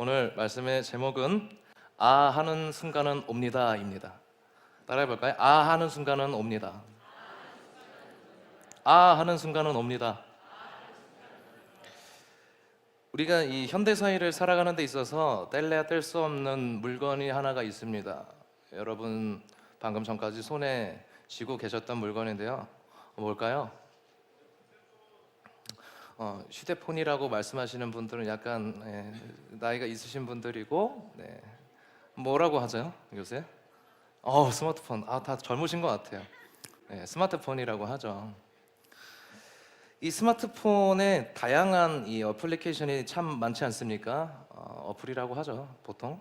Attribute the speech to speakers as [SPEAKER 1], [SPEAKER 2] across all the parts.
[SPEAKER 1] 오늘 말씀의 제목은 아 하는 순간은 옵니다입니다. 따라해 볼까요? 아 하는 순간은 옵니다. 아 하는 순간은 옵니다. 우리가 이 현대 사회를 살아가는 데 있어서 뗄래야 뗄 수 없는 물건이 하나가 있습니다. 여러분 방금 전까지 손에 쥐고 계셨던 물건인데요. 뭘까요? 휴대폰이라고 말씀하시는 분들은 약간 나이가 있으신 분들이고, 뭐라고 하죠 요새? 스마트폰. 다 젊으신 것 같아요. 스마트폰이라고 하죠. 이 스마트폰에 다양한 이 어플리케이션이 참 많지 않습니까? 어플이라고 하죠, 보통.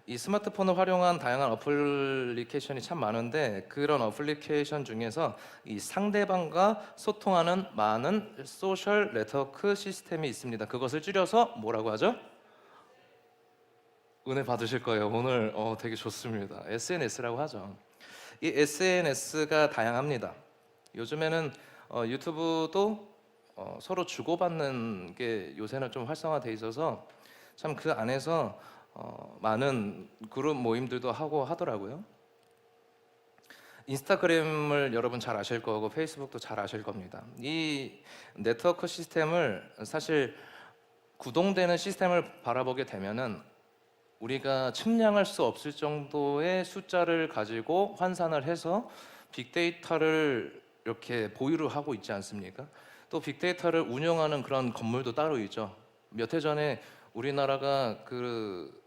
[SPEAKER 1] 이 스마트폰을 활용한 다양한 어플리케이션이 참 많은데, 그런 어플리케이션 중에서 이 상대방과 소통하는 많은 소셜 네트워크 시스템이 있습니다. 그것을 줄여서 뭐라고 하죠? 은혜 받으실 거예요. 오늘 되게 좋습니다. SNS라고 하죠. 이 SNS가 다양합니다. 요즘에는 유튜브도 서로 주고받는 게 요새는 좀 활성화돼 있어서 참 그 안에서 많은 그룹 모임들도 하고 하더라고요. 인스타그램을 여러분 잘 아실 거고 페이스북도 잘 아실 겁니다. 이 네트워크 시스템을 사실 구동되는 시스템을 바라보게 되면은 우리가 측량할 수 없을 정도의 숫자를 가지고 환산을 해서 빅데이터를 이렇게 보유를 하고 있지 않습니까? 또 빅데이터를 운영하는 그런 건물도 따로 있죠. 몇 해 전에 우리나라가 그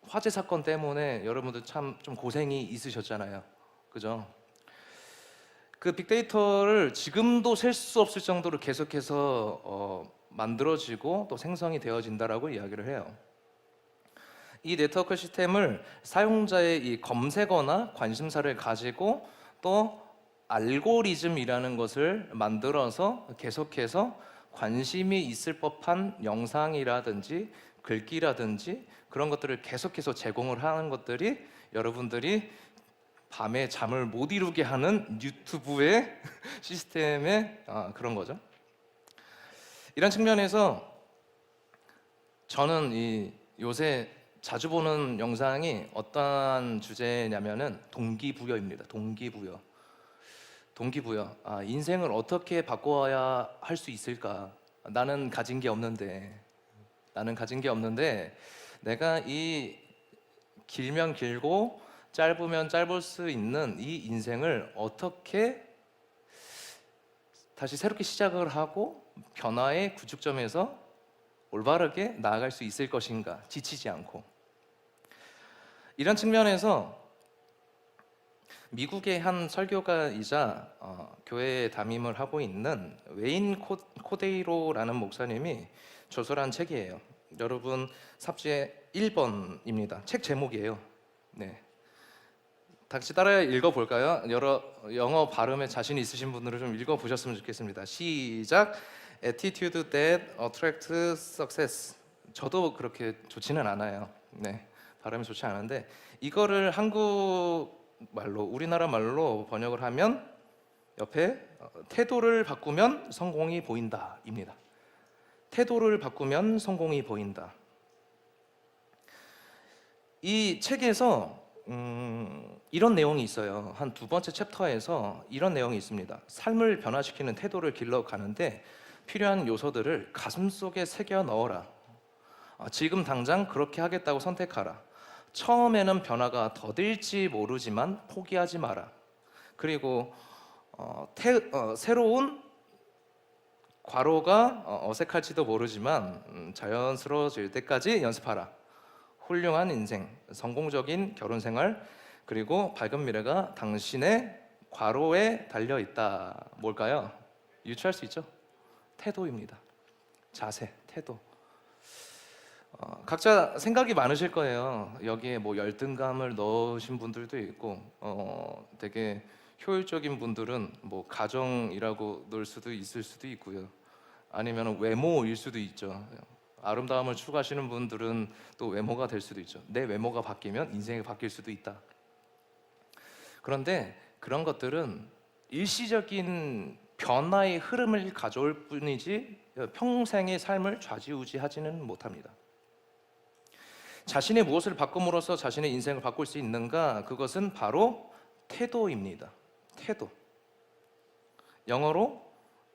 [SPEAKER 1] 화재 사건 때문에 여러분들 참 좀 고생이 있으셨잖아요. 그죠? 그 빅데이터를 지금도 셀 수 없을 정도로 계속해서 만들어지고 또 생성이 되어진다라고 이야기를 해요. 이 네트워크 시스템을 사용자의 이 검색어나 관심사를 가지고 또 알고리즘이라는 것을 만들어서 계속해서 관심이 있을 법한 영상이라든지 글귀라든지 그런 것들을 계속해서 제공을 하는 것들이 여러분들이 밤에 잠을 못 이루게 하는 유튜브의 시스템의 그런 거죠. 이런 측면에서 저는 이 요새 자주 보는 영상이 어떠한 주제냐면은 동기부여입니다. 동기부여. 동기부여. 인생을 어떻게 바꿔야 할 수 있을까? 나는 가진 게 없는데, 내가 이 길면 길고 짧으면 짧을 수 있는 이 인생을 어떻게 다시 새롭게 시작을 하고 변화의 구축점에서 올바르게 나아갈 수 있을 것인가? 지치지 않고. 이런 측면에서 미국의 한 설교가이자 교회에 담임을 하고 있는 웨인 코데이로라는 목사님이 저술한 책이에요. 여러분 삽지에 1번입니다. 책 제목이에요. 네. 같이 따라 읽어볼까요? 영어 발음에 자신 있으신 분들은 좀 읽어보셨으면 좋겠습니다. 시작. Attitude that attracts success. 저도 그렇게 좋지는 않아요. 네, 발음이 좋지 않은데 이거를 한국말로 우리나라 말로 번역을 하면 옆에 태도를 바꾸면 성공이 보인다입니다. 태도를 바꾸면 성공이 보인다. 이 책에서 이런 내용이 있어요. 한 두 번째 챕터에서 이런 내용이 있습니다. 삶을 변화시키는 태도를 길러가는데 필요한 요소들을 가슴속에 새겨 넣어라. 지금 당장 그렇게 하겠다고 선택하라. 처음에는 변화가 더딜지 모르지만 포기하지 마라. 그리고 새로운 과로가 어색할지도 모르지만 자연스러워질 때까지 연습하라. 훌륭한 인생, 성공적인 결혼 생활, 그리고 밝은 미래가 당신의 과로에 달려 있다. 뭘까요? 유추할 수 있죠? 태도입니다. 자세, 태도. 각자 생각이 많으실 거예요. 여기에 뭐 열등감을 넣으신 분들도 있고, 되게 효율적인 분들은 뭐 가정이라고 넣을 수도 있을 수도 있고요. 아니면 외모일 수도 있죠. 아름다움을 추구하시는 분들은 또 외모가 될 수도 있죠. 내 외모가 바뀌면 인생이 바뀔 수도 있다. 그런데 그런 것들은 일시적인 변화의 흐름을 가져올 뿐이지 평생의 삶을 좌지우지하지는 못합니다. 자신의 무엇을 바꿈으로써 자신의 인생을 바꿀 수 있는가? 그것은 바로 태도입니다. 태도. 영어로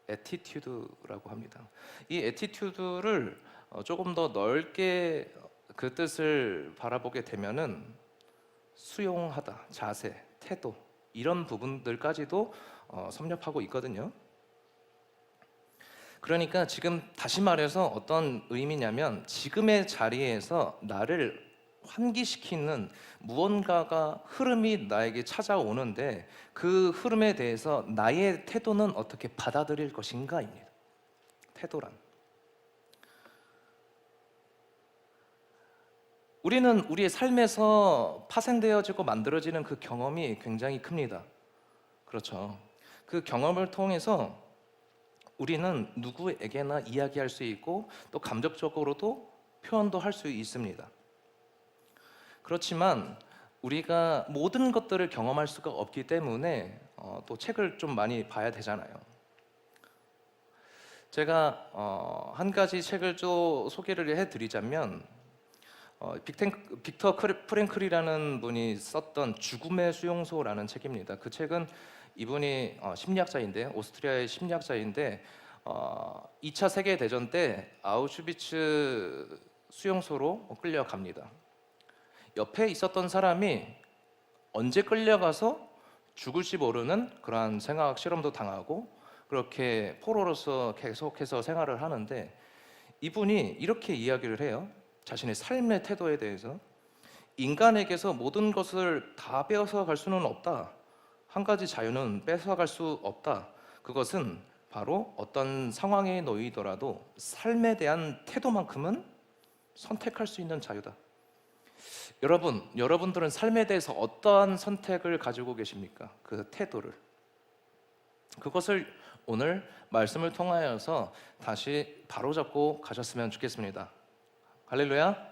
[SPEAKER 1] attitude라고 합니다. 이 attitude를 조금 더 넓게 그 뜻을 바라보게 되면은 수용하다, 자세, 태도 이런 부분들까지도 섭렵하고 있거든요. 그러니까 지금 다시 말해서 어떤 의미냐면 지금의 자리에서 나를 환기시키는 무언가가 흐름이 나에게 찾아오는데 그 흐름에 대해서 나의 태도는 어떻게 받아들일 것인가입니다. 태도란. 우리는 우리의 삶에서 파생되어지고 만들어지는 그 경험이 굉장히 큽니다. 그렇죠. 그 경험을 통해서 우리는 누구에게나 이야기할 수 있고 또 감정적으로도 표현도 할 수 있습니다. 그렇지만 우리가 모든 것들을 경험할 수가 없기 때문에 또 책을 좀 많이 봐야 되잖아요. 제가 한 가지 책을 좀 소개를 해드리자면 빅터 프랭클이라는 분이 썼던 죽음의 수용소라는 책입니다. 그 책은 이분이 심리학자인데 오스트리아의 심리학자인데 2차 세계대전 때 아우슈비츠 수용소로 끌려갑니다. 옆에 있었던 사람이 언제 끌려가서 죽을지 모르는 그러한 생화학 실험도 당하고 그렇게 포로로서 계속해서 생활을 하는데 이분이 이렇게 이야기를 해요. 자신의 삶의 태도에 대해서 인간에게서 모든 것을 다 빼앗아 갈 수는 없다. 한 가지 자유는 뺏어갈 수 없다. 그것은 바로 어떤 상황에 놓이더라도 삶에 대한 태도만큼은 선택할 수 있는 자유다. 여러분들은 삶에 대해서 어떠한 선택을 가지고 계십니까? 그 태도를. 그것을 오늘 말씀을 통하여서 다시 바로잡고 가셨으면 좋겠습니다. 할렐루야.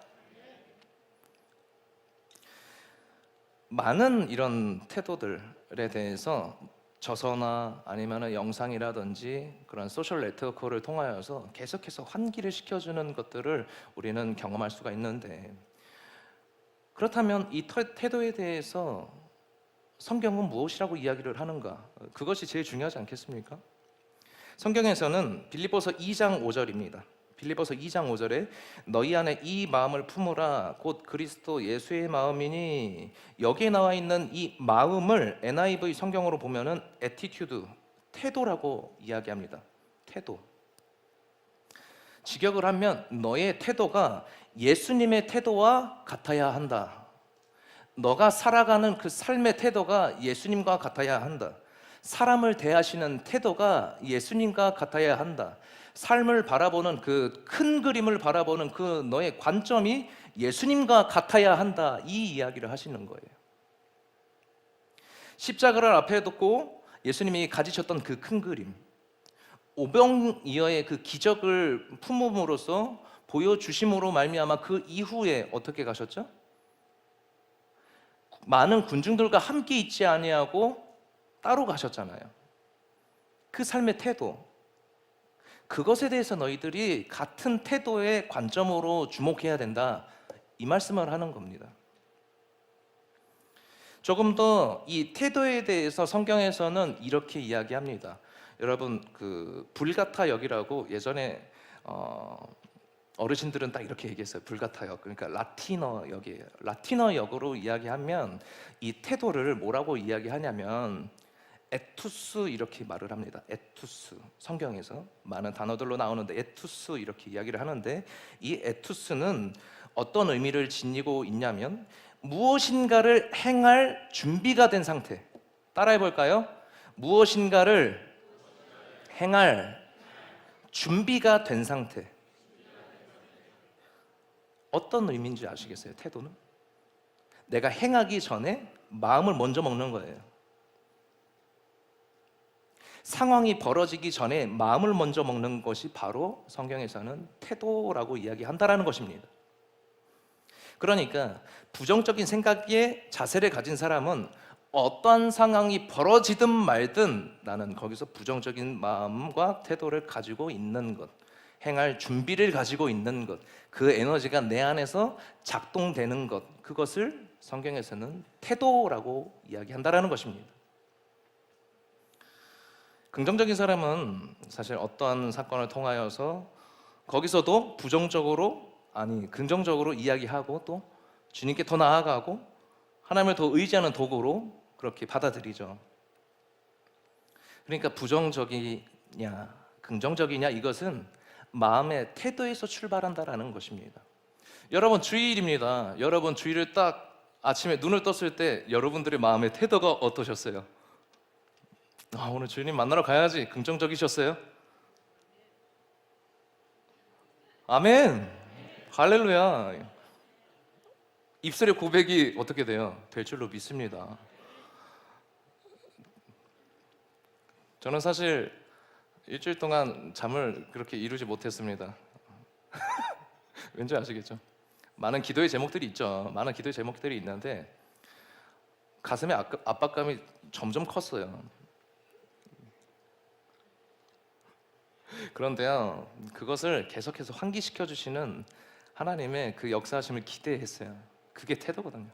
[SPEAKER 1] 많은 이런 태도들에 대해서 저서나 아니면 영상이라든지 그런 소셜 네트워크를 통하여서 계속해서 환기를 시켜주는 것들을 우리는 경험할 수가 있는데 그렇다면 이 태도에 대해서 성경은 무엇이라고 이야기를 하는가? 그것이 제일 중요하지 않겠습니까? 성경에서는 빌립보서 2장 5절입니다. 빌립보서 2장 5절에 너희 안에 이 마음을 품으라 곧 그리스도 예수의 마음이니 여기에 나와 있는 이 마음을 NIV 성경으로 보면은 attitude, 태도라고 이야기합니다. 태도. 직역을 하면 너의 태도가 예수님의 태도와 같아야 한다. 너가 살아가는 그 삶의 태도가 예수님과 같아야 한다. 사람을 대하시는 태도가 예수님과 같아야 한다. 삶을 바라보는 그 큰 그림을 바라보는 그 너의 관점이 예수님과 같아야 한다. 이 이야기를 하시는 거예요. 십자가를 앞에 두고 예수님이 가지셨던 그 큰 그림, 오병이어의 그 기적을 품음으로써 보여주심으로 말미암아 그 이후에 어떻게 가셨죠? 많은 군중들과 함께 있지 아니하고 따로 가셨잖아요. 그 삶의 태도, 그것에 대해서 너희들이 같은 태도의 관점으로 주목해야 된다. 이 말씀을 하는 겁니다. 조금 더 이 태도에 대해서 성경에서는 이렇게 이야기합니다. 여러분 그 불가타 역이라고 예전에 어르신들은 딱 이렇게 얘기했어요. 불가타 역. 그러니까 라틴어 역이에요. 라틴어 역으로 이야기하면 이 태도를 뭐라고 이야기하냐면 에투스 이렇게 말을 합니다. 에투스. 성경에서 많은 단어들로 나오는데 에투스 이렇게 이야기를 하는데 이 에투스는 어떤 의미를 지니고 있냐면 무엇인가를 행할 준비가 된 상태. 따라해 볼까요? 무엇인가를 행할 준비가 된 상태. 어떤 의미인지 아시겠어요? 태도는? 내가 행하기 전에 마음을 먼저 먹는 거예요. 상황이 벌어지기 전에 마음을 먼저 먹는 것이 바로 성경에서는 태도라고 이야기한다라는 것입니다. 그러니까 부정적인 생각에 자세를 가진 사람은 어떠한 상황이 벌어지든 말든 나는 거기서 부정적인 마음과 태도를 가지고 있는 것. 행할 준비를 가지고 있는 것, 그 에너지가 내 안에서 작동되는 것, 그것을 성경에서는 태도라고 이야기한다라는 것입니다. 긍정적인 사람은 사실 어떠한 사건을 통하여서 거기서도 부정적으로, 아니 긍정적으로 이야기하고 또 주님께 더 나아가고 하나님을 더 의지하는 도구로 그렇게 받아들이죠. 그러니까 부정적이냐 긍정적이냐, 이것은 마음의 태도에서 출발한다라는 것입니다. 여러분, 주일입니다. 여러분, 주일을 딱 아침에 눈을 떴을 때 여러분들의 마음의 태도가 어떠셨어요? 오늘 주님 만나러 가야지, 긍정적이셨어요? 아멘. 할렐루야. 입술의 고백이 어떻게 돼요? 될 줄로 믿습니다. 저는 사실 일주일 동안 잠을 그렇게 이루지 못했습니다. 왠지 아시겠죠? 많은 기도의 제목들이 있죠. 많은 기도의 제목들이 있는데 가슴에 압박감이 점점 컸어요. 그런데요, 그것을 계속해서 환기시켜 주시는 하나님의 그 역사하심을 기대했어요. 그게 태도거든요.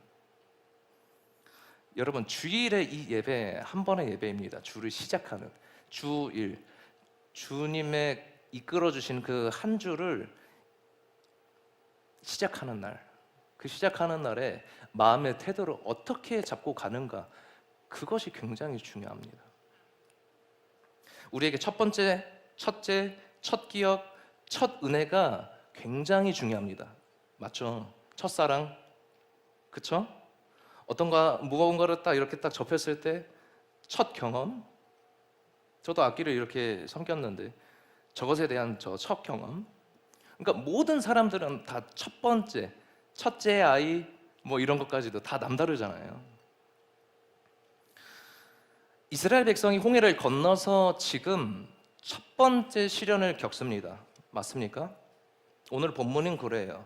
[SPEAKER 1] 여러분, 주일의 이 예배, 한 번의 예배입니다. 주를 시작하는 주일, 주님의 이끌어 주신 그 한 주를 시작하는 날, 그 시작하는 날에 마음의 태도를 어떻게 잡고 가는가, 그것이 굉장히 중요합니다. 우리에게 첫째, 첫 기억, 첫 은혜가 굉장히 중요합니다. 맞죠? 첫사랑, 그쵸? 어떤가 무거운 거를 딱 이렇게 딱 접했을 때 첫 경험, 저도 악기를 이렇게 섬겼는데 저것에 대한 저 첫 경험. 그러니까 모든 사람들은 다 첫 번째, 첫째 아이 뭐 이런 것까지도 다 남다르잖아요. 이스라엘 백성이 홍해를 건너서 지금 첫 번째 시련을 겪습니다. 맞습니까? 오늘 본문은 그래요.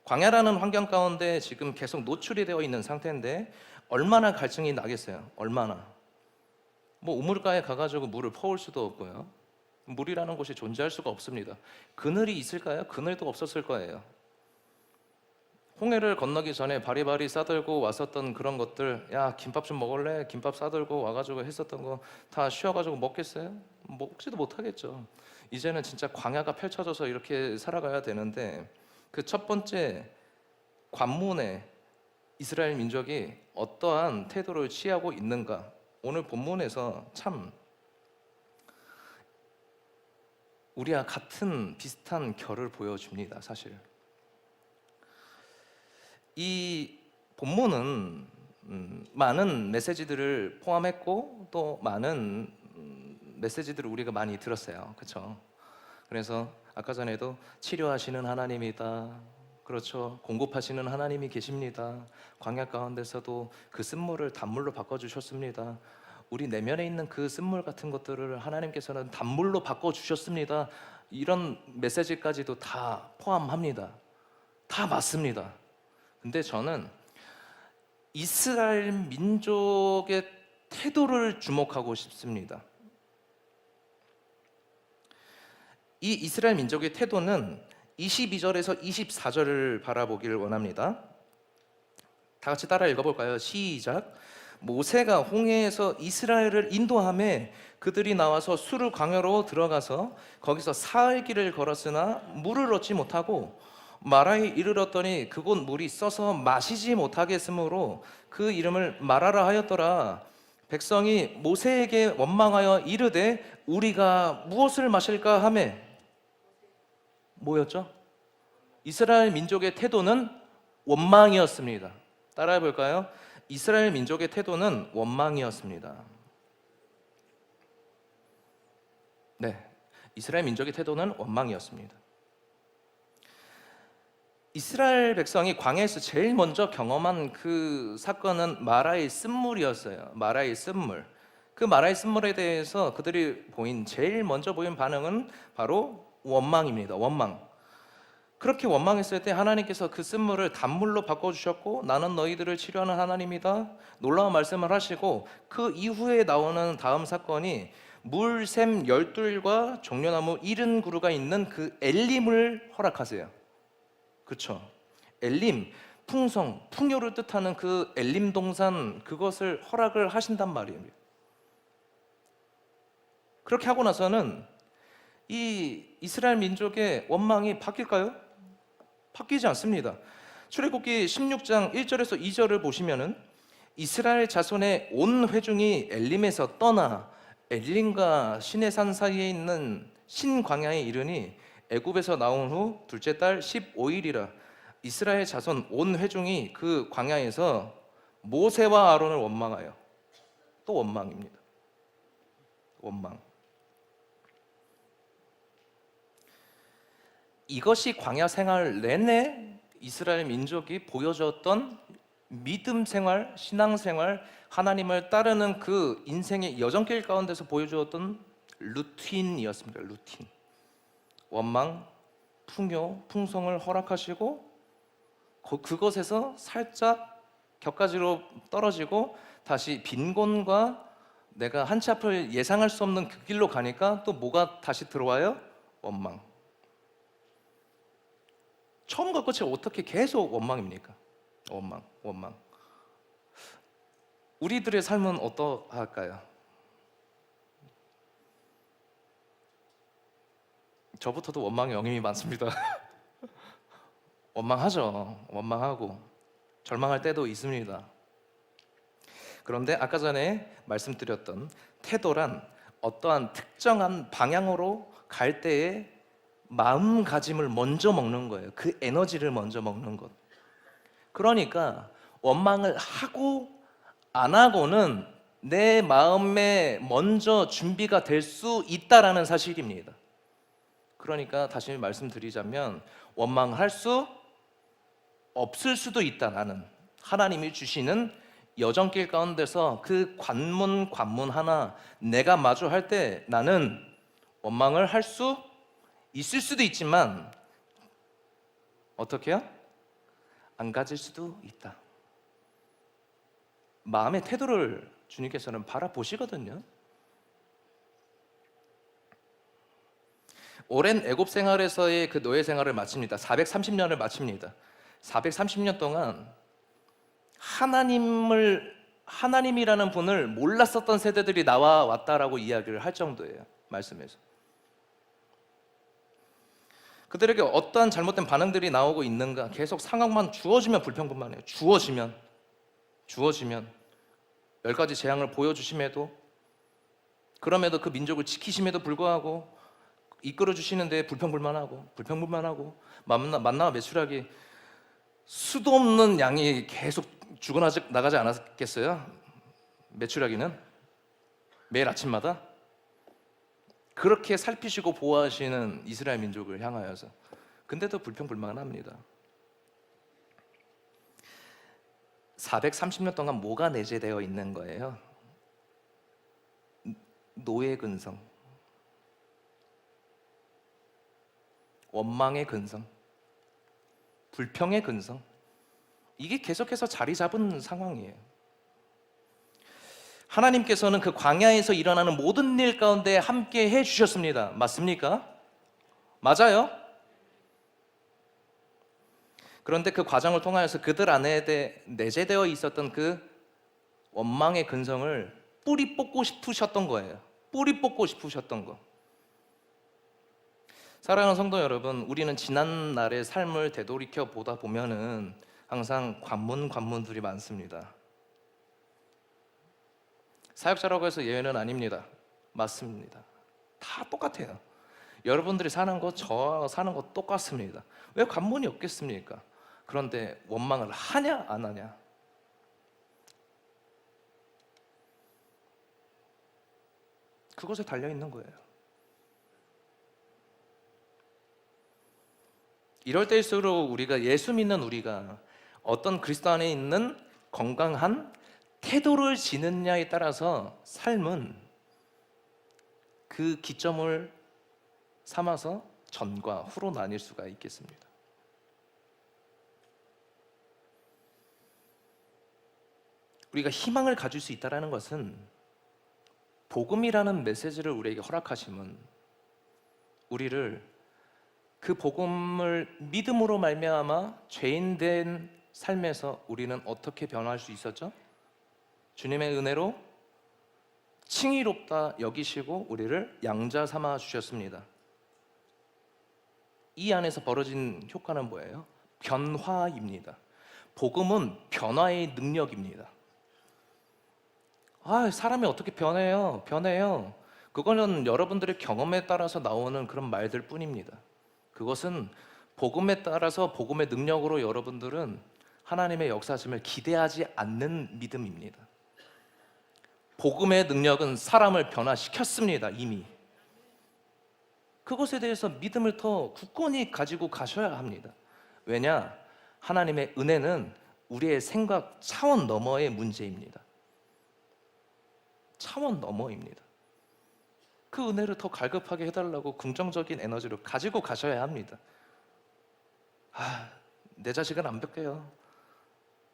[SPEAKER 1] 광야라는 환경 가운데 지금 계속 노출이 되어 있는 상태인데 얼마나 갈증이 나겠어요? 얼마나? 뭐 우물가에 가가지고 물을 퍼올 수도 없고요. 물이라는 곳이 존재할 수가 없습니다. 그늘이 있을까요? 그늘도 없었을 거예요. 홍해를 건너기 전에 바리바리 싸들고 왔었던 그런 것들, 야 김밥 좀 먹을래? 김밥 싸들고 와가지고 했었던 거 다 쉬어가지고 먹겠어요? 먹지도 못하겠죠. 이제는 진짜 광야가 펼쳐져서 이렇게 살아가야 되는데 그 첫 번째 관문에 이스라엘 민족이 어떠한 태도를 취하고 있는가, 오늘 본문에서 참 우리와 같은 비슷한 결을 보여줍니다. 사실 이 본문은 많은 메시지들을 포함했고 또 많은 메시지들을 우리가 많이 들었어요. 그렇죠? 그래서 아까 전에도 치료하시는 하나님이다, 그렇죠, 공급하시는 하나님이 계십니다, 광야 가운데서도 그 쓴물을 단물로 바꿔주셨습니다, 우리 내면에 있는 그 쓴물 같은 것들을 하나님께서는 단물로 바꿔주셨습니다, 이런 메시지까지도 다 포함합니다. 다 맞습니다. 근데 저는 이스라엘 민족의 태도를 주목하고 싶습니다. 이 이스라엘 민족의 태도는 22절에서 24절을 바라보기를 원합니다. 다 같이 따라 읽어볼까요? 시작. 모세가 홍해에서 이스라엘을 인도하며 그들이 나와서 수르 광야로 들어가서 거기서 사흘 길을 걸었으나 물을 얻지 못하고 마라에 이르렀더니 그곳 물이 써서 마시지 못하겠으므로 그 이름을 마라라 하였더라. 백성이 모세에게 원망하여 이르되 우리가 무엇을 마실까 하며, 뭐였죠? 이스라엘 민족의 태도는 원망이었습니다. 따라해 볼까요? 이스라엘 민족의 태도는 원망이었습니다. 네, 이스라엘 민족의 태도는 원망이었습니다. 이스라엘 백성이 광야에서 제일 먼저 경험한 그 사건은 마라의 쓴물이었어요. 마라의 쓴물. 그 마라의 쓴물에 대해서 그들이 제일 먼저 보인 반응은 바로 원망입니다. 원망. 그렇게 원망했을 때 하나님께서 그 쓴물을 단물로 바꿔주셨고 나는 너희들을 치료하는 하나님이다, 놀라운 말씀을 하시고 그 이후에 나오는 다음 사건이 물샘 12과 종려나무 70그루가 있는 그 엘림을 허락하세요. 그렇죠? 엘림, 풍성, 풍요를 뜻하는 그 엘림 동산, 그것을 허락을 하신단 말이에요. 그렇게 하고 나서는 이 이스라엘 민족의 원망이 바뀔까요? 바뀌지 않습니다. 출애굽기 16장 1절에서 2절을 보시면은 이스라엘 자손의 온 회중이 엘림에서 떠나 엘림과 시내산 사이에 있는 신광야에 이르니 애굽에서 나온 후 둘째 달 15일이라 이스라엘 자손 온 회중이 그 광야에서 모세와 아론을 원망하여. 또 원망입니다. 원망. 이것이 광야 생활 내내 이스라엘 민족이 보여줬던 믿음 생활, 신앙 생활, 하나님을 따르는 그 인생의 여정길 가운데서 보여주었던 루틴이었습니다. 루틴. 원망, 풍요, 풍성을 허락하시고 그것에서 살짝 격가지로 떨어지고 다시 빈곤과 내가 한치 앞을 예상할 수 없는 그 길로 가니까 또 뭐가 다시 들어와요? 원망. 처음과 끝이 어떻게 계속 원망입니까? 원망, 원망. 우리들의 삶은 어떠할까요? 저부터도 원망의 영임이 많습니다. 원망하죠. 원망하고 절망할 때도 있습니다. 그런데 아까 전에 말씀드렸던 태도란 어떠한 특정한 방향으로 갈 때에 마음가짐을 먼저 먹는 거예요. 그 에너지를 먼저 먹는 것. 그러니까 원망을 하고 안 하고는 내 마음에 먼저 준비가 될 수 있다라는 사실입니다. 그러니까 다시 말씀드리자면 원망할 수 없을 수도 있다. 나는 하나님이 주시는 여정길 가운데서 그 관문 하나 내가 마주할 때 나는 원망을 할 수 있을 수도 있지만 어떻게요? 안 가질 수도 있다. 마음의 태도를 주님께서는 바라보시거든요. 오랜 애굽 생활에서의 그 노예 생활을 마칩니다. 430년을 마칩니다. 430년 동안 하나님이라는 분을 몰랐었던 세대들이 나와 왔다라고 이야기를 할 정도예요. 말씀에서. 그들에게 어떠한 잘못된 반응들이 나오고 있는가? 계속 상황만 주어지면 불평불만해요. 주어지면 10가지 재앙을 보여주심에도, 그럼에도 그 민족을 지키심에도 불구하고 이끌어 주시는데 불평불만하고 만나와 메추라기 수도 없는 양이 계속 죽어나가지 않았겠어요? 메추라기는 매일 아침마다 그렇게 살피시고 보호하시는 이스라엘 민족을 향하여서, 근데도 불평불만합니다. 430년 동안 뭐가 내재되어 있는 거예요? 노예 근성, 원망의 근성, 불평의 근성, 이게 계속해서 자리 잡은 상황이에요. 하나님께서는 그 광야에서 일어나는 모든 일 가운데 함께 해주셨습니다. 맞습니까? 맞아요? 그런데 그 과정을 통하여서 그들 안에 내재되어 있었던 그 원망의 근성을 뿌리 뽑고 싶으셨던 거예요. 뿌리 뽑고 싶으셨던 거. 사랑하는 성도 여러분, 우리는 지난 날의 삶을 되돌이켜 보다 보면은 항상 관문들이 많습니다. 사역자라고 해서 예외는 아닙니다. 맞습니다. 다 똑같아요. 여러분들이 사는 거, 저 사는 거 똑같습니다. 왜 관문이 없겠습니까? 그런데 원망을 하냐 안 하냐, 그것에 달려 있는 거예요. 이럴 때일수록 우리가, 예수 믿는 우리가 어떤 그리스도 안에 있는 건강한 태도를 지느냐에 따라서 삶은 그 기점을 삼아서 전과 후로 나뉠 수가 있겠습니다. 우리가 희망을 가질 수 있다는 것은 복음이라는 메시지를 우리에게 허락하심은 우리를 그 복음을 믿음으로 말미암아 죄인된 삶에서 우리는 어떻게 변화할 수 있었죠? 주님의 은혜로 칭의롭다 여기시고 우리를 양자 삼아 주셨습니다. 이 안에서 벌어진 효과는 뭐예요? 변화입니다. 복음은 변화의 능력입니다. 사람이 어떻게 변해요? 변해요. 그거는 여러분들의 경험에 따라서 나오는 그런 말들 뿐입니다. 그것은 복음에 따라서 복음의 능력으로 여러분들은 하나님의 역사심을 기대하지 않는 믿음입니다. 복음의 능력은 사람을 변화시켰습니다. 이미. 그것에 대해서 믿음을 더 굳건히 가지고 가셔야 합니다. 왜냐? 하나님의 은혜는 우리의 생각 차원 너머의 문제입니다. 차원 너머입니다. 그 은혜를 더 갈급하게 해달라고 긍정적인 에너지를 가지고 가셔야 합니다. 내 자식은 안 바뀌어요.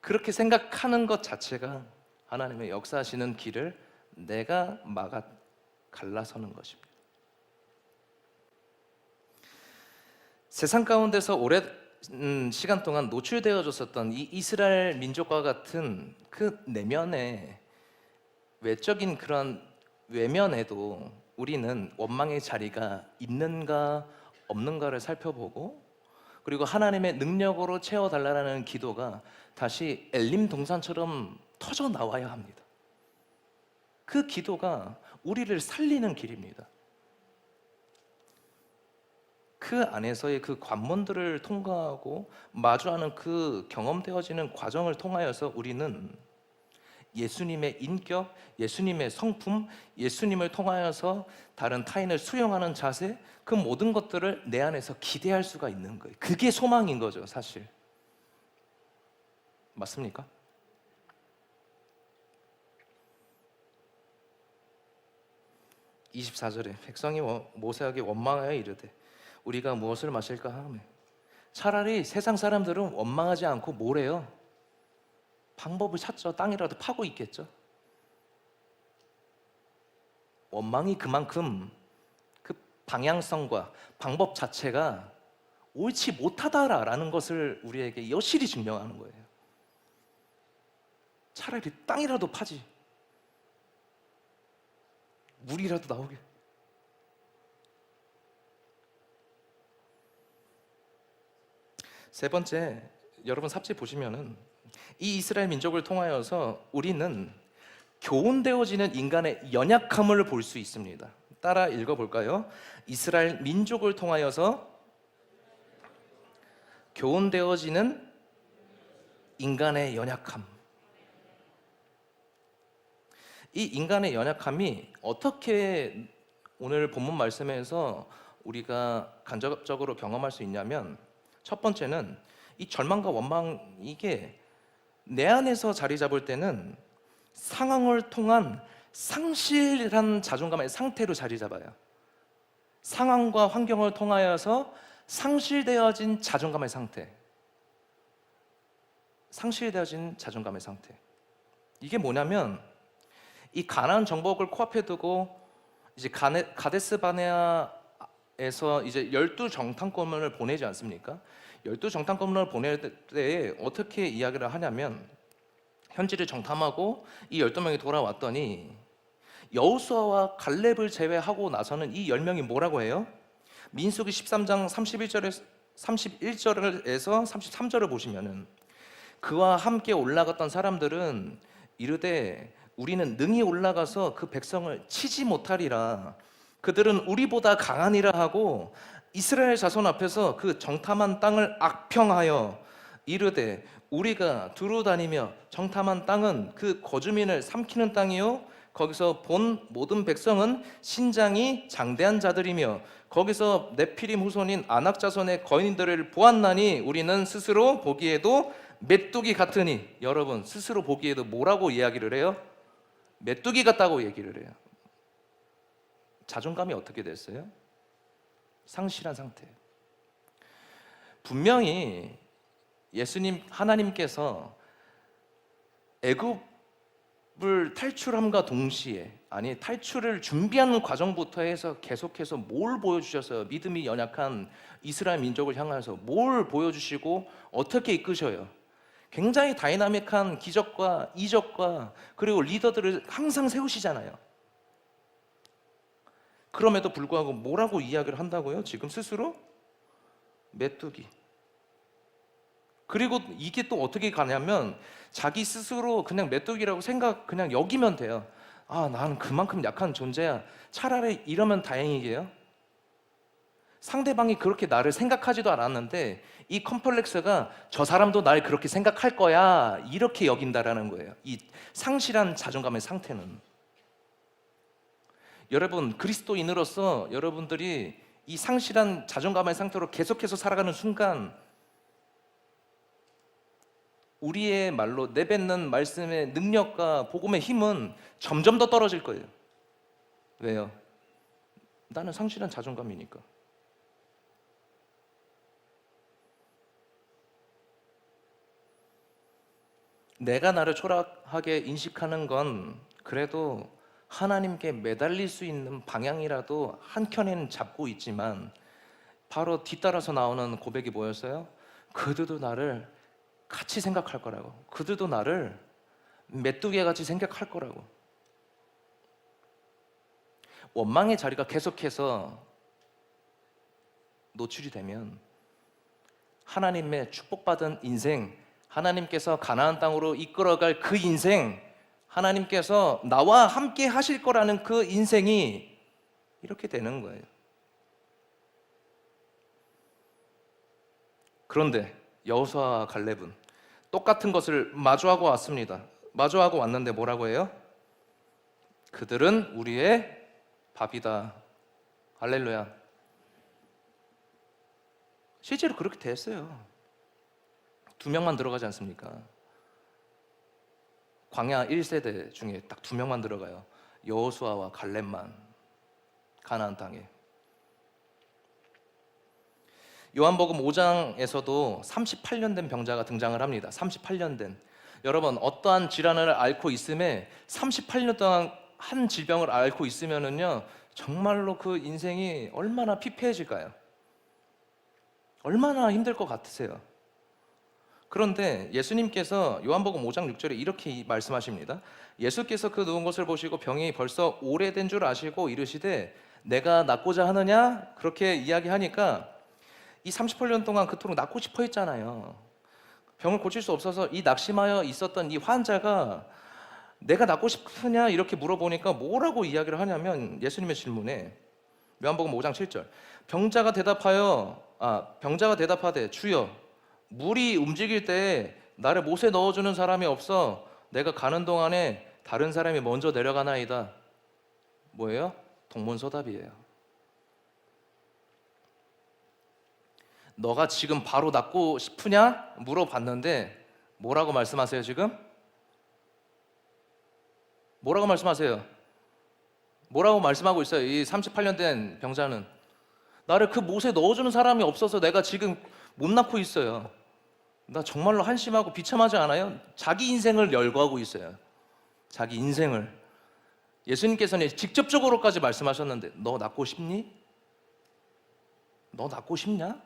[SPEAKER 1] 그렇게 생각하는 것 자체가 하나님의 역사하시는 길을 내가 막아 갈라서는 것입니다. 세상 가운데서 오랜 시간 동안 노출되어졌었던 이 이스라엘 민족과 같은 그 내면의 외적인 그런 외면에도 우리는 원망의 자리가 있는가 없는가를 살펴보고, 그리고 하나님의 능력으로 채워달라는 기도가 다시 엘림 동산처럼 터져 나와야 합니다. 그 기도가 우리를 살리는 길입니다. 그 안에서의 그 관문들을 통과하고 마주하는 그 경험되어지는 과정을 통하여서 우리는 예수님의 인격, 예수님의 성품, 예수님을 통하여서 다른 타인을 수용하는 자세, 그 모든 것들을 내 안에서 기대할 수가 있는 거예요. 그게 소망인 거죠, 사실. 맞습니까? (24절에) 백성이 모세에게 원망하여 이르되 우리가 무엇을 마실까 하매, 차라리 세상 사람들은 원망하지 않고 뭐래요? 방법을 찾죠. 땅이라도 파고 있겠죠. 원망이 그만큼 그 방향성과 방법 자체가 옳지 못하다라는 것을 우리에게 여실히 증명하는 거예요. 차라리 땅이라도 파지, 물이라도 나오게. 세 번째, 여러분 삽질 보시면은 이 이스라엘 민족을 통하여서 우리는 교훈되어지는 인간의 연약함을 볼 수 있습니다. 따라 읽어볼까요? 이스라엘 민족을 통하여서 교훈되어지는 인간의 연약함. 이 인간의 연약함이 어떻게 오늘 본문 말씀에서 우리가 간접적으로 경험할 수 있냐면, 첫 번째는 이 절망과 원망, 이게 내 안에서 자리 잡을 때는 상황을 통한 상실한 자존감의 상태로 자리 잡아요. 상황과 환경을 통하여서 상실되어진 자존감의 상태. 상실되어진 자존감의 상태. 이게 뭐냐면, 이 가나안 정복을 코앞에 두고 이제 가데스 바네아에서 이제 12정탐꾼을 보내지 않습니까? 12정탐꾼을 보낼 때에 어떻게 이야기를 하냐면, 현지를 정탐하고 이 12명이 돌아왔더니 여호수아와 갈렙을 제외하고 나서는 이 10명이 뭐라고 해요? 민수기 13장 31절에서 33절을 보시면은, 그와 함께 올라갔던 사람들은 이르되 우리는 능히 올라가서 그 백성을 치지 못하리라. 그들은 우리보다 강하니라 하고 이스라엘 자손 앞에서 그 정탐한 땅을 악평하여 이르되 우리가 두루 다니며 정탐한 땅은 그 거주민을 삼키는 땅이요, 거기서 본 모든 백성은 신장이 장대한 자들이며 거기서 네피림 후손인 아낙 자손의 거인들을 보았나니 우리는 스스로 보기에도 메뚜기 같으니. 여러분, 스스로 보기에도 뭐라고 이야기를 해요? 메뚜기 같다고 얘기를 해요. 자존감이 어떻게 됐어요? 상실한 상태. 분명히 예수님, 하나님께서 애굽 탈출함과 동시에, 아니 탈출을 준비하는 과정부터 해서 계속해서 뭘 보여주셨어요? 믿음이 연약한 이스라엘 민족을 향해서 뭘 보여주시고 어떻게 이끄셔요? 굉장히 다이나믹한 기적과 이적과 그리고 리더들을 항상 세우시잖아요. 그럼에도 불구하고 뭐라고 이야기를 한다고요? 지금 스스로? 메뚜기. 그리고 이게 또 어떻게 가냐면 자기 스스로 그냥 메뚜기라고 그냥 여기면 돼요. 아, 나는 그만큼 약한 존재야. 차라리 이러면 다행이게요. 상대방이 그렇게 나를 생각하지도 않았는데 이 컴플렉스가 저 사람도 날 그렇게 생각할 거야 이렇게 여긴다라는 거예요. 이 상실한 자존감의 상태는. 여러분, 그리스도인으로서 여러분들이 이 상실한 자존감의 상태로 계속해서 살아가는 순간 우리의 말로 내뱉는 말씀의 능력과 복음의 힘은 점점 더 떨어질 거예요. 왜요? 나는 상실한 자존감이니까. 내가 나를 초라하게 인식하는 건 그래도 하나님께 매달릴 수 있는 방향이라도 한켠에는 잡고 있지만 바로 뒤따라서 나오는 고백이 뭐였어요? 그들도 나를 같이 생각할 거라고. 그들도 나를 메뚜기 같이 생각할 거라고. 원망의 자리가 계속해서 노출이 되면 하나님의 축복받은 인생, 하나님께서 가나안 땅으로 이끌어갈 그 인생, 하나님께서 나와 함께 하실 거라는 그 인생이 이렇게 되는 거예요. 그런데 여호수아와 갈렙은 똑같은 것을 마주하고 왔습니다. 마주하고 왔는데 뭐라고 해요? 그들은 우리의 밥이다. 할렐루야. 실제로 그렇게 됐어요. 2명만 들어가지 않습니까? 광야 1세대 중에 딱 2명만 들어가요. 여호수아와 갈렙만 가나안 땅에. 요한복음 5장에서도 38년 된 병자가 등장을 합니다. 38년 된. 여러분, 어떠한 질환을 앓고 있음에 38년 동안 한 질병을 앓고 있으면은요, 정말로 그 인생이 얼마나 피폐해질까요? 얼마나 힘들 것 같으세요? 그런데 예수님께서 요한복음 5장 6절에 이렇게 말씀하십니다. 예수께서 그 누운 것을 보시고 병이 벌써 오래된 줄 아시고 이르시되 내가 낫고자 하느냐? 그렇게 이야기하니까 이 38년 동안 그토록 낫고 싶어 했잖아요. 병을 고칠 수 없어서 이 낙심하여 있었던 이 환자가 내가 낫고 싶으냐? 이렇게 물어보니까 뭐라고 이야기를 하냐면 예수님의 질문에 요한복음 5장 7절 병자가 대답하되 주여 물이 움직일 때 나를 못에 넣어주는 사람이 없어 내가 가는 동안에 다른 사람이 먼저 내려가나이다. 뭐예요? 동문서답이에요. 너가 지금 바로 낫고 싶으냐? 물어봤는데 뭐라고 말씀하세요 지금? 뭐라고 말씀하세요? 뭐라고 말씀하고 있어요? 이 38년 된 병자는 나를 그 못에 넣어주는 사람이 없어서 내가 지금 못 낫고 있어요. 나 정말로 한심하고 비참하지 않아요? 자기 인생을 열거하고 있어요. 자기 인생을. 예수님께서는 직접적으로까지 말씀하셨는데 너 낫고 싶니? 너 낫고 싶냐?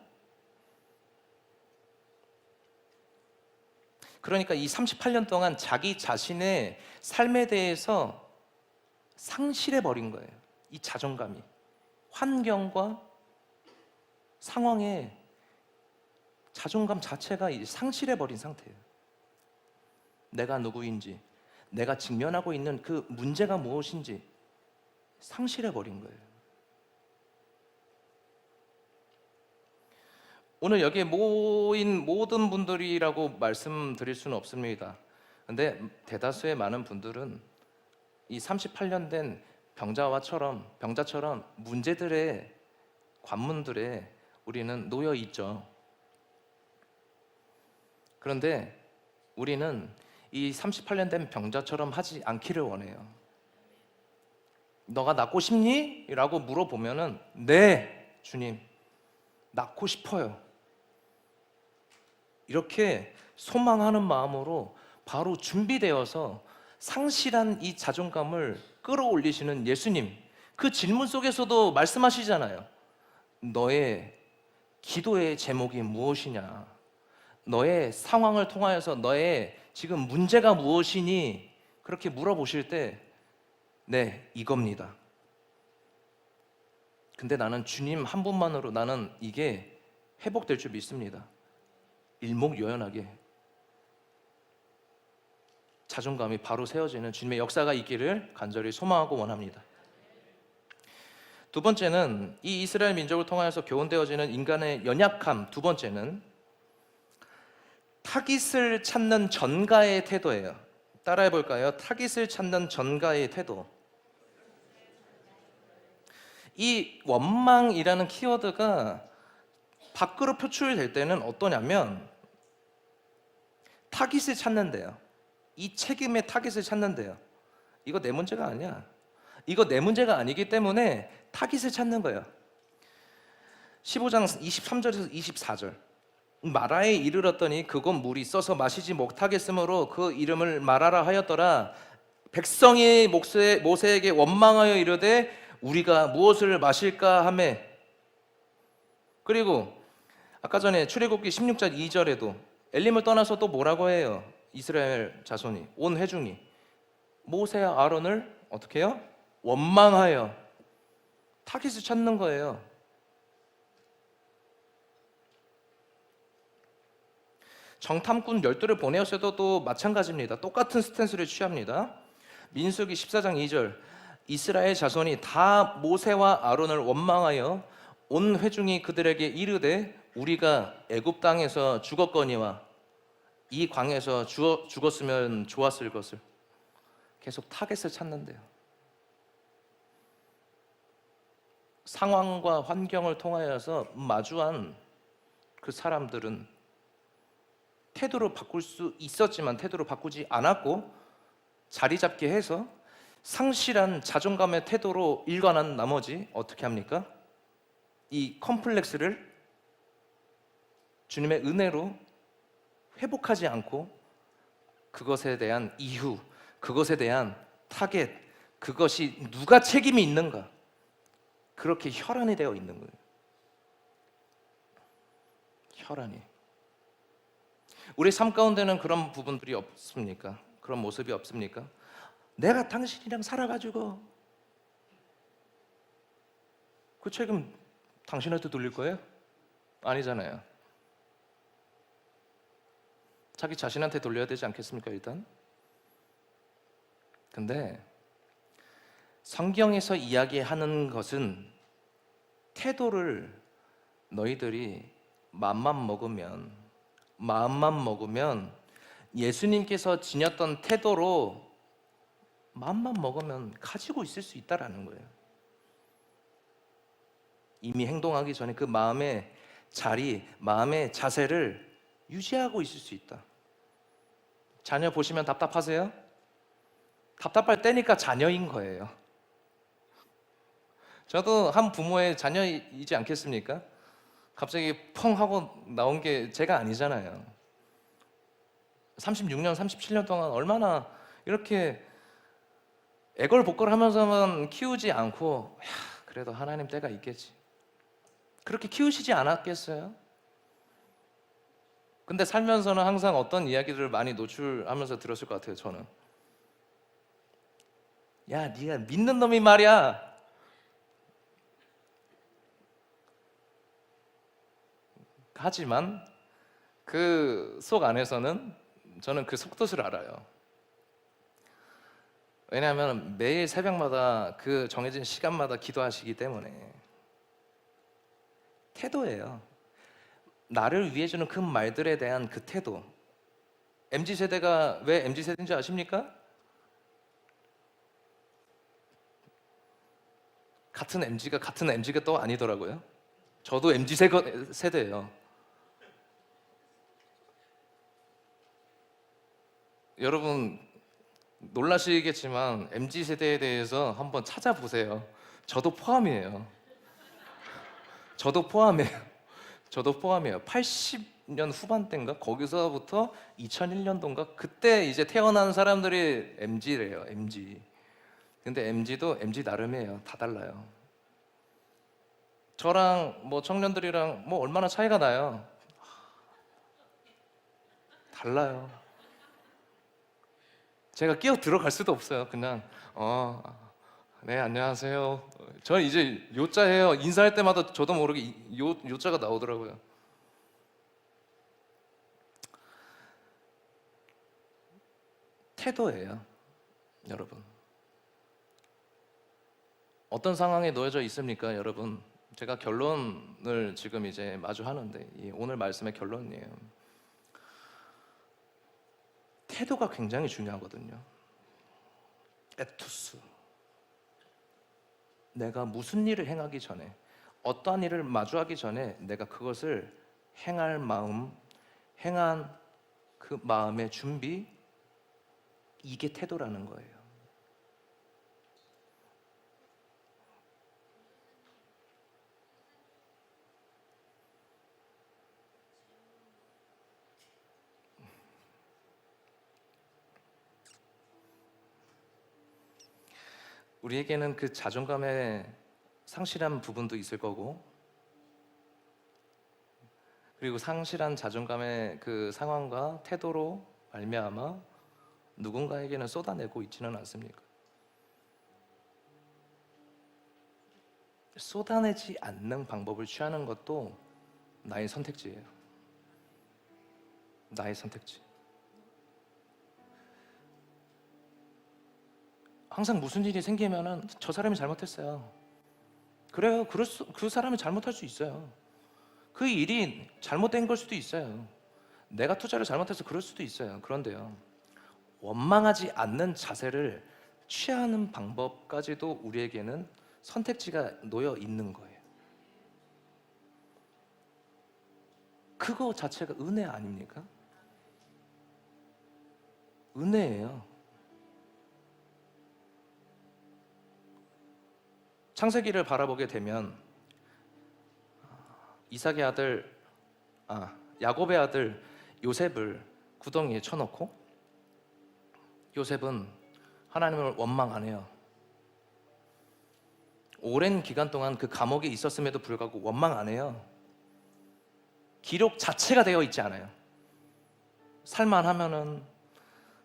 [SPEAKER 1] 그러니까 이 38년 동안 자기 자신의 삶에 대해서 상실해버린 거예요. 이 자존감이. 환경과 상황에 자존감 자체가 상실해버린 상태예요. 내가 누구인지, 내가 직면하고 있는 그 문제가 무엇인지 상실해버린 거예요. 오늘 여기에 모인 모든 분들이라고 말씀드릴 수는 없습니다. 근데 대다수의 많은 분들은 이 38년 된 병자처럼 문제들의 관문들에 우리는 놓여 있죠. 그런데 우리는 이 38년 된 병자처럼 하지 않기를 원해요. 너가 낫고 싶니? 라고 물어보면은 네, 주님, 낫고 싶어요. 이렇게 소망하는 마음으로 바로 준비되어서 상실한 이 자존감을 끌어올리시는 예수님, 그 질문 속에서도 말씀하시잖아요. 너의 기도의 제목이 무엇이냐? 너의 상황을 통하여서 너의 지금 문제가 무엇이니? 그렇게 물어보실 때, 네, 이겁니다. 근데 나는 주님 한 분만으로 나는 이게 회복될 줄 믿습니다. 일목요연하게 자존감이 바로 세워지는 주님의 역사가 있기를 간절히 소망하고 원합니다. 두 번째는 이 이스라엘 민족을 통하여서 교훈되어지는 인간의 연약함. 두 번째는 타깃을 찾는 전가의 태도예요. 따라해 볼까요? 타깃을 찾는 전가의 태도. 이 원망이라는 키워드가 밖으로 표출될 때는 어떠냐면 타깃을 찾는데요. 이 책임의 타깃을 찾는데요. 이거 내 문제가 아니야. 이거 내 문제가 아니기 때문에 타깃을 찾는 거예요. 15장 23절에서 24절. 마라에 이르렀더니 그곳 물이 써서 마시지 못하겠으므로 그 이름을 마라라 하였더라. 백성이 모세에게 원망하여 이르되 우리가 무엇을 마실까 하매. 그리고 아까 전에 출애굽기 16장 2절에도 엘림을 떠나서 또 뭐라고 해요? 이스라엘 자손이, 온 회중이 모세와 아론을 어떻게 해요? 원망하여 타깃을 찾는 거예요. 정탐꾼 12를 보내었어도 또 마찬가지입니다. 똑같은 스탠스를 취합니다. 민수기 14장 2절 이스라엘 자손이 다 모세와 아론을 원망하여 온 회중이 그들에게 이르되 우리가 애굽 땅에서 죽었거니와 이 광에서 죽었으면 좋았을 것을. 계속 타겟을 찾는데요. 상황과 환경을 통하여서 마주한 그 사람들은 태도를 바꿀 수 있었지만 태도를 바꾸지 않았고 자리 잡게 해서 상실한 자존감의 태도로 일관한 나머지 어떻게 합니까? 이 컴플렉스를 주님의 은혜로 회복하지 않고 그것에 대한 이유, 그것에 대한 타겟, 그것이 누가 책임이 있는가, 그렇게 혈안이 되어 있는 거예요. 혈안이. 우리 삶 가운데는 그런 부분들이 없습니까? 그런 모습이 없습니까? 내가 당신이랑 살아가지고 그 책임 당신한테 돌릴 거예요? 아니잖아요. 자기 자신한테 돌려야 되지 않겠습니까, 일단? 근데 성경에서 이야기하는 것은 태도를 너희들이 마음만 먹으면 예수님께서 지녔던 태도로 마음만 먹으면 가지고 있을 수 있다라는 거예요. 이미 행동하기 전에 그 마음의 자리, 마음의 자세를 유지하고 있을 수 있다. 자녀 보시면 답답하세요? 답답할 때니까 자녀인 거예요. 저도 한 부모의 자녀이지 않겠습니까? 갑자기 펑 하고 나온 게 제가 아니잖아요. 36년, 37년 동안 얼마나 이렇게 애걸복걸 하면서만 키우지 않고 그래도 하나님 때가 있겠지. 그렇게 키우시지 않았겠어요? 근데 살면서는 항상 어떤 이야기들을 많이 노출하면서 들었을 것 같아요. 저는 야, 네가 믿는 놈이 말이야. 하지만 그 속 안에서는 저는 그 속뜻을 알아요. 왜냐하면 매일 새벽마다 그 정해진 시간마다 기도하시기 때문에. 태도예요. 나를 위해 주는 그 말들에 대한 그 태도. MZ세대가 왜 MZ세대인지 아십니까? 같은 MZ가 또 아니더라고요. 저도 MZ세대예요. 여러분 놀라시겠지만 MZ세대에 대해서 한번 찾아보세요. 저도 포함이에요. 저도 포함이에요. 80 90년 후반대인가 거기서부터 2001년도인가 그때 이제 태어난 사람들이 MZ래요. MZ. 근데 MZ도 MZ 나름이에요. 다 달라요. 저랑 뭐 청년들이랑 뭐 얼마나 차이가 나요? 달라요. 제가 끼어 들어갈 수도 없어요. 그냥 네 안녕하세요. 저는 이제 요자해요. 인사할 때마다 저도 모르게 요자가 나오더라고요. 태도예요, 여러분. 어떤 상황에 놓여져 있습니까, 여러분? 제가 결론을 지금 이제 마주하는데 오늘 말씀의 결론이에요. 태도가 굉장히 중요하거든요. 에투스. 내가 무슨 일을 행하기 전에, 어떠한 일을 마주하기 전에 내가 그것을 행할 마음, 행한 그 마음의 준비, 이게 태도라는 거예요. 우리에게는 그 자존감의 상실한 부분도 있을 거고, 그리고 상실한 자존감의 그 상황과 태도로 말미암아 누군가에게는 쏟아내고 있지는 않습니까? 쏟아내지 않는 방법을 취하는 것도 나의 선택지예요. 나의 선택지. 항상 무슨 일이 생기면은 저 사람이 잘못했어요. 그래요. 그 사람이 잘못할 수 있어요. 그 일이 잘못된 걸 수도 있어요. 내가 투자를 잘못해서 그럴 수도 있어요. 그런데요, 원망하지 않는 자세를 취하는 방법까지도 우리에게는 선택지가 놓여 있는 거예요. 그거 자체가 은혜 아닙니까? 은혜예요. 창세기를 바라보게 되면 이삭의 아들, 야곱의 아들 요셉을 구덩이에 쳐놓고 요셉은 하나님을 원망 안 해요. 오랜 기간 동안 그 감옥에 있었음에도 불구하고 원망 안 해요. 기록 자체가 되어 있지 않아요. 살만하면은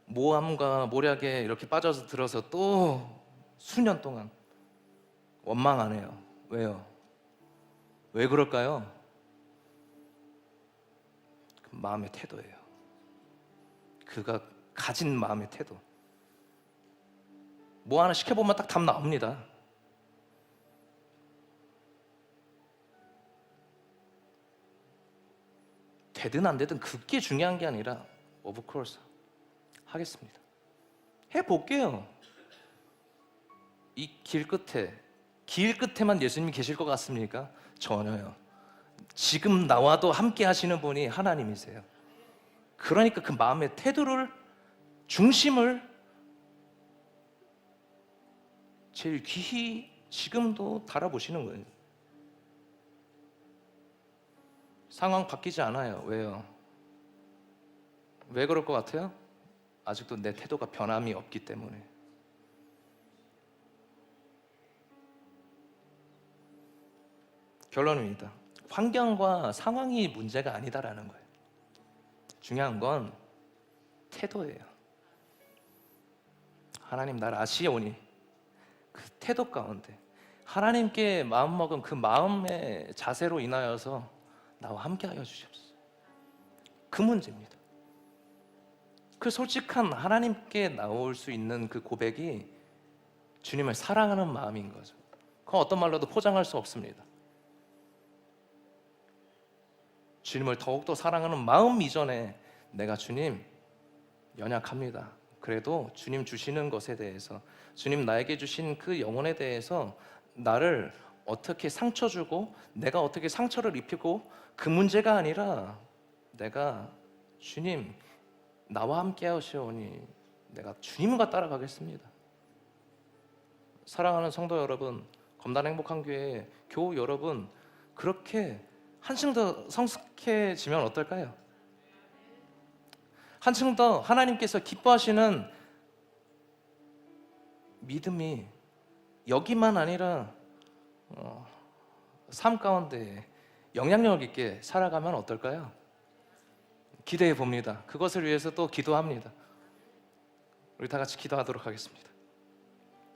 [SPEAKER 1] 모함과 모략에 이렇게 빠져서 들어서 또 수년 동안 원망 안 해요. 왜요? 왜 그럴까요? 그 마음의 태도예요. 그가 가진 마음의 태도. 뭐 하나 시켜보면 딱 답 나옵니다. 되든 안 되든 그게 중요한 게 아니라 of course 하겠습니다. 해볼게요. 이 길 끝에만 예수님이 계실 것 같습니까? 전혀요. 지금 나와도 함께 하시는 분이 하나님이세요. 그러니까 그 마음의 태도를, 중심을 제일 귀히 지금도 달아보시는 거예요. 상황 바뀌지 않아요. 왜요? 왜 그럴 것 같아요? 아직도 내 태도가 변함이 없기 때문에. 결론입니다. 환경과 상황이 문제가 아니다라는 거예요. 중요한 건 태도예요. 하나님 날 아시오니 그 태도 가운데 하나님께 마음먹은 그 마음의 자세로 인하여서 나와 함께하여 주시옵소서. 그 문제입니다. 그 솔직한 하나님께 나올 수 있는 그 고백이 주님을 사랑하는 마음인 거죠. 그건 어떤 말로도 포장할 수 없습니다. 주님을 더욱더 사랑하는 마음 이전에 내가 주님 연약합니다. 그래도 주님 주시는 것에 대해서, 주님 나에게 주신 그 영혼에 대해서 나를 어떻게 상처 주고 내가 어떻게 상처를 입히고 그 문제가 아니라 내가 주님 나와 함께 하시오니 내가 주님과 따라가겠습니다. 사랑하는 성도 여러분, 검단 행복한 교회 교우 여러분, 그렇게 한층 더 성숙해지면 어떨까요? 한층 더 하나님께서 기뻐하시는 믿음이 여기만 아니라 삶 가운데 영향력 있게 살아가면 어떨까요? 기대해 봅니다. 그것을 위해서 또 기도합니다. 우리 다 같이 기도하도록 하겠습니다.